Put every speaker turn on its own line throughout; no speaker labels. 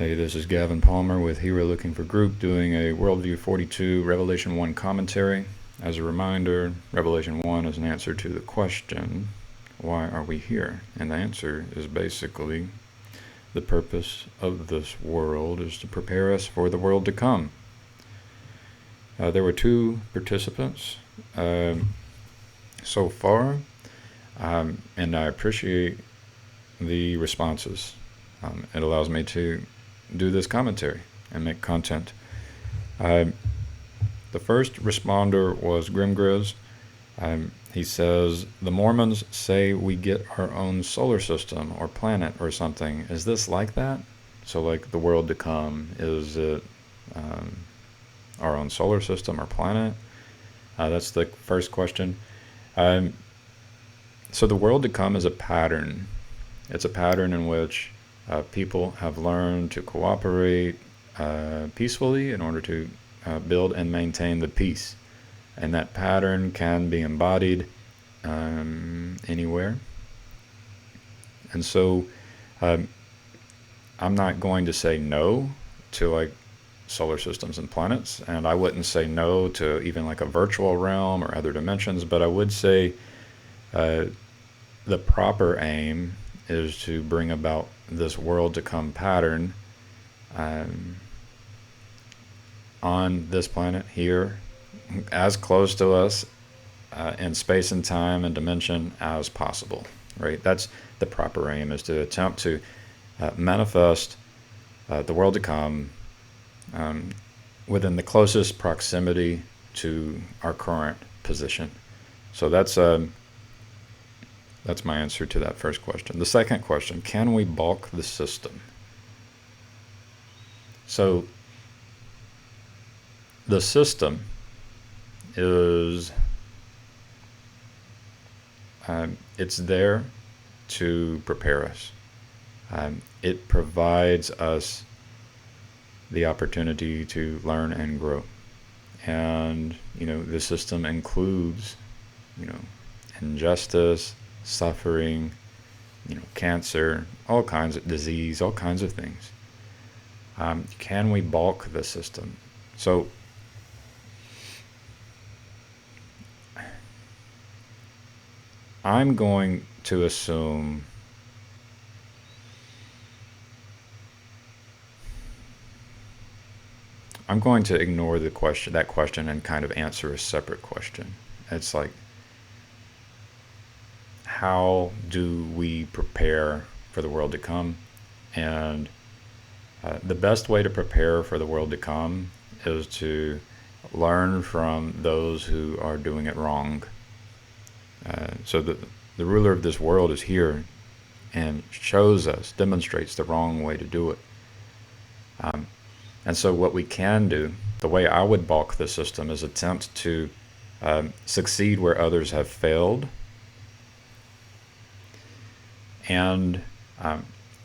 Hey, this is Gavin Palmer with Hero Looking for Group doing a Worldview 42 Revelation 1 commentary. As a reminder, Revelation 1 is an answer to the question, why are we here? And the answer is basically the purpose of this world is to prepare us for the world to come. There were two participants so far, and I appreciate the responses. It allows me to do this commentary and make content. The first responder was Grimgriz. He says, the Mormons say we get our own solar system or planet or something. Is this like that? So like the world to come, is it our own solar system or planet? That's the first question. So the world to come is a pattern. It's a pattern in which people have learned to cooperate peacefully in order to build and maintain the peace. And that pattern can be embodied anywhere. And so I'm not going to say no to like solar systems and planets, and I wouldn't say no to even like a virtual realm or other dimensions, but I would say the proper aim is to bring about this world to come pattern on this planet here, as close to us in space and time and dimension as possible, right? That's the proper aim, is to attempt to manifest the world to come within the closest proximity to our current position. So that's my answer to that first question. The second question, can we balk the system? So the system is, it's there to prepare us. It provides us the opportunity to learn and grow. And, the system includes, injustice, suffering, cancer, all kinds of disease, all kinds of things. Can we balk the system? So I'm going to assume I'm going to ignore that question and kind of answer a separate question. It's like, how do we prepare for the world to come? And the best way to prepare for the world to come is to learn from those who are doing it wrong. So the ruler of this world is here and demonstrates the wrong way to do it. And so what we can do, the way I would balk the system, is attempt to succeed where others have failed. And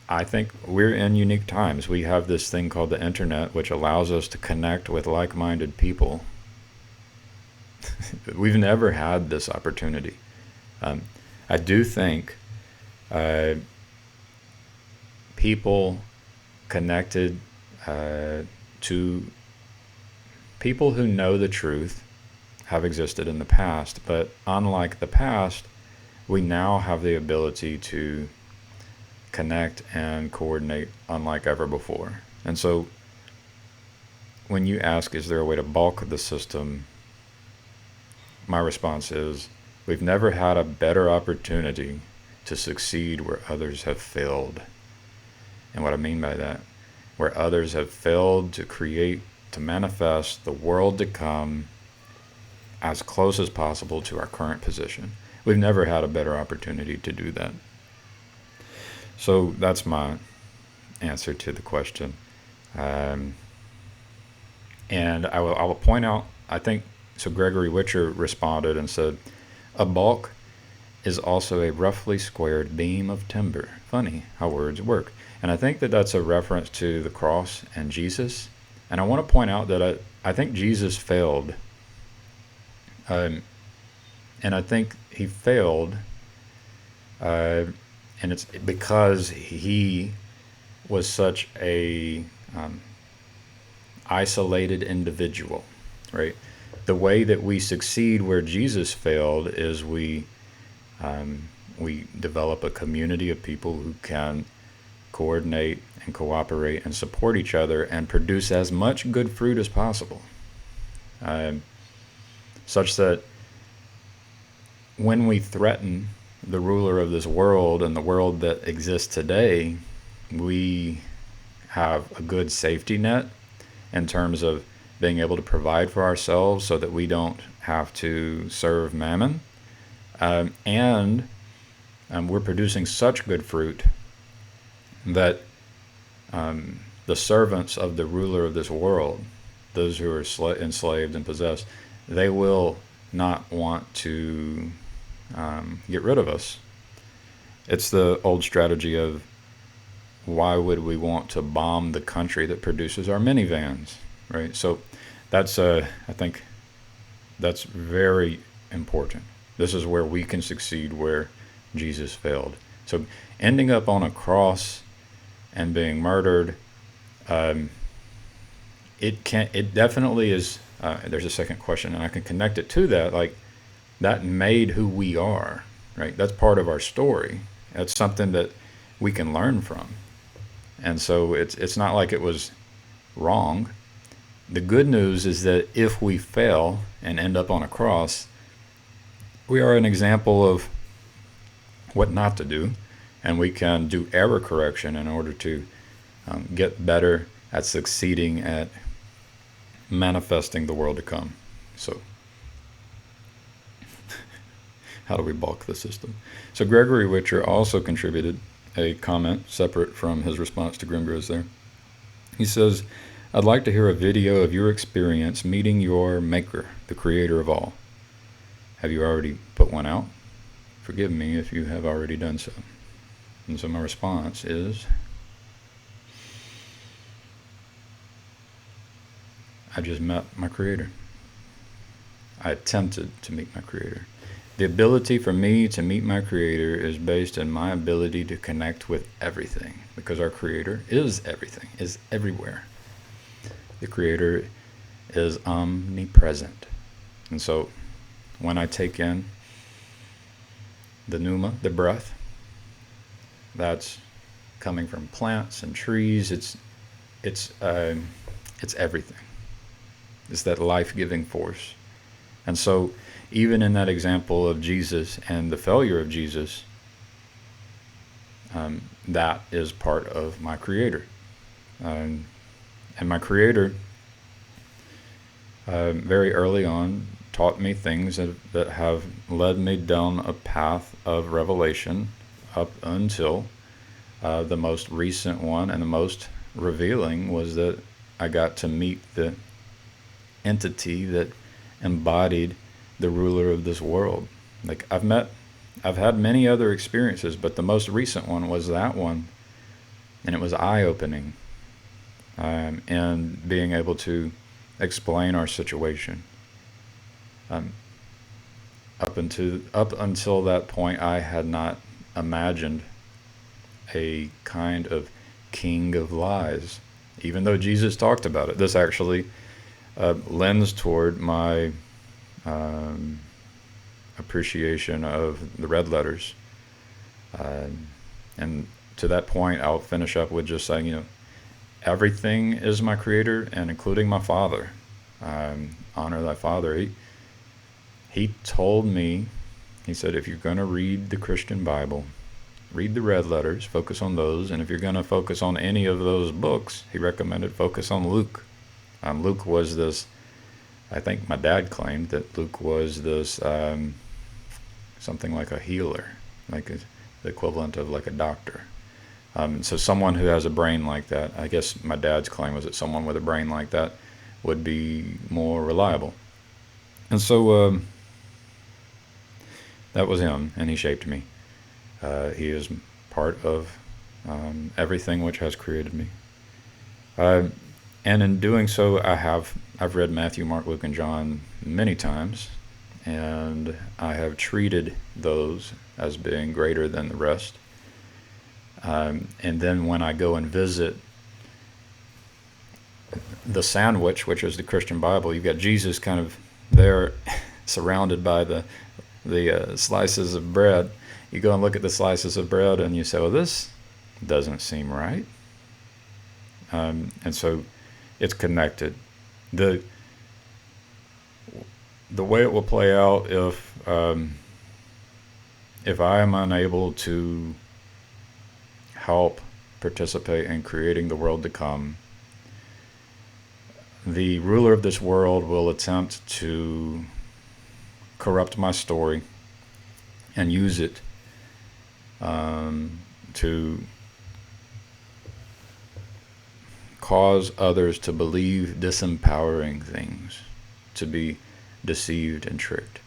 I think we're in unique times. We have this thing called the internet, which allows us to connect with like-minded people. We've never had this opportunity. I do think people connected to people who know the truth have existed in the past, but unlike the past, we now have the ability to connect and coordinate unlike ever before. And so when you ask, is there a way to balk the system? My response is, we've never had a better opportunity to succeed where others have failed. And what I mean by that, where others have failed to manifest the world to come as close as possible to our current position. We've never had a better opportunity to do that. So that's my answer to the question. And I will point out, I think, so Gregory Witcher responded and said, a balk is also a roughly squared beam of timber. Funny how words work. And I think that that's a reference to the cross and Jesus. And I want to point out that I think Jesus failed. And I think he failed, and it's because he was such a isolated individual, right? The way that we succeed where Jesus failed is we develop a community of people who can coordinate and cooperate and support each other and produce as much good fruit as possible, such that when we threaten the ruler of this world and the world that exists today, we have a good safety net in terms of being able to provide for ourselves so that we don't have to serve mammon. And we're producing such good fruit that the servants of the ruler of this world, those who are enslaved and possessed, they will not want to get rid of us. It's the old strategy of, why would we want to bomb the country that produces our minivans, right? So that's I think that's very important. This is where we can succeed where Jesus failed. So ending up on a cross and being murdered, it definitely is. There's a second question, and I can connect it to that. Like, that made who we are, right? That's part of our story. That's something that we can learn from. And so it's not like it was wrong. The good news is that if we fail and end up on a cross, we are an example of what not to do, and we can do error correction in order to get better at succeeding at manifesting the world to come. So how do we balk the system? So Gregory Witcher also contributed a comment separate from his response to Grimgur's there. He says, I'd like to hear a video of your experience meeting your maker, the creator of all. Have you already put one out? Forgive me if you have already done so. And so my response is, I just met my creator. I attempted to meet my creator. The ability for me to meet my creator is based on my ability to connect with everything, because our creator is everything, is everywhere. The creator is omnipresent. And so when I take in the pneuma, the breath, that's coming from plants and trees. It's everything. It's that life-giving force. And so even in that example of Jesus and the failure of Jesus, that is part of my creator. And my creator, very early on, taught me things that have led me down a path of revelation up until the most recent one, and the most revealing was that I got to meet the entity that embodied the ruler of this world. Like, I've had many other experiences, but the most recent one was that one, and it was eye-opening, and being able to explain our situation. Up until that point, I had not imagined a kind of king of lies, even though Jesus talked about it. This actually lends toward my appreciation of the red letters. And to that point, I'll finish up with just saying, everything is my creator, and including my father. Honor thy father. He told me, he said, if you're going to read the Christian Bible, read the red letters, focus on those. And if you're going to focus on any of those books, he recommended focus on Luke. Luke was this, I think my dad claimed that Luke was this something like a healer, like the equivalent of like a doctor. So someone who has a brain like that, I guess my dad's claim was that someone with a brain like that would be more reliable. And so that was him, and he shaped me. He is part of everything which has created me. And in doing so, I've read Matthew, Mark, Luke, and John many times, and I have treated those as being greater than the rest. And then when I go and visit the sandwich, which is the Christian Bible, you've got Jesus kind of there, surrounded by the slices of bread. You go and look at the slices of bread, and you say, "Well, this doesn't seem right." And so, it's connected. the The way it will play out if I am unable to help participate in creating the world to come, the ruler of this world will attempt to corrupt my story and use it to cause others to believe disempowering things, to be deceived and tricked.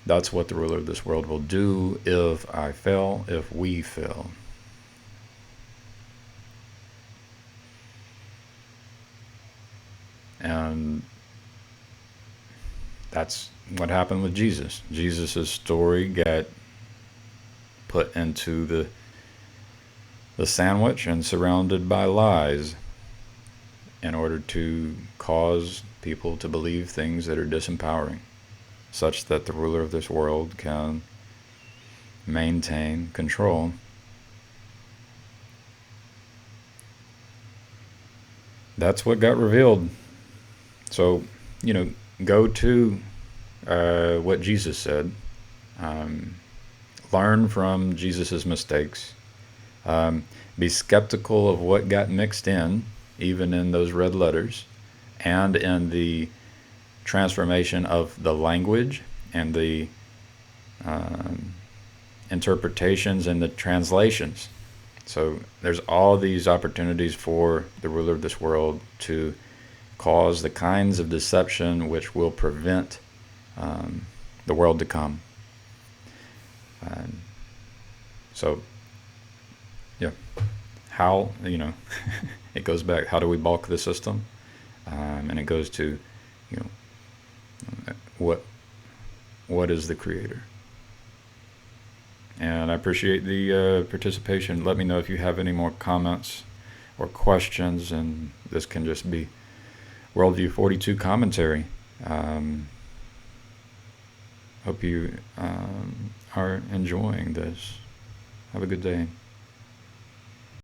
That's what the ruler of this world will do if I fail, if we fail. And that's what happened with Jesus. Jesus' story got put into the sandwich and surrounded by lies in order to cause people to believe things that are disempowering, such that the ruler of this world can maintain control. That's what got revealed. So, go to what Jesus said. Um, Learn from Jesus' mistakes. Be skeptical of what got mixed in, even in those red letters, and in the transformation of the language and the interpretations and the translations. So there's all these opportunities for the ruler of this world to cause the kinds of deception which will prevent the world to come. So, yeah, how, it goes back, how do we balk the system? And it goes to, what is the creator? And I appreciate the participation. Let me know if you have any more comments or questions, and this can just be Worldview 42 commentary. Hope you are enjoying this. Have a good day.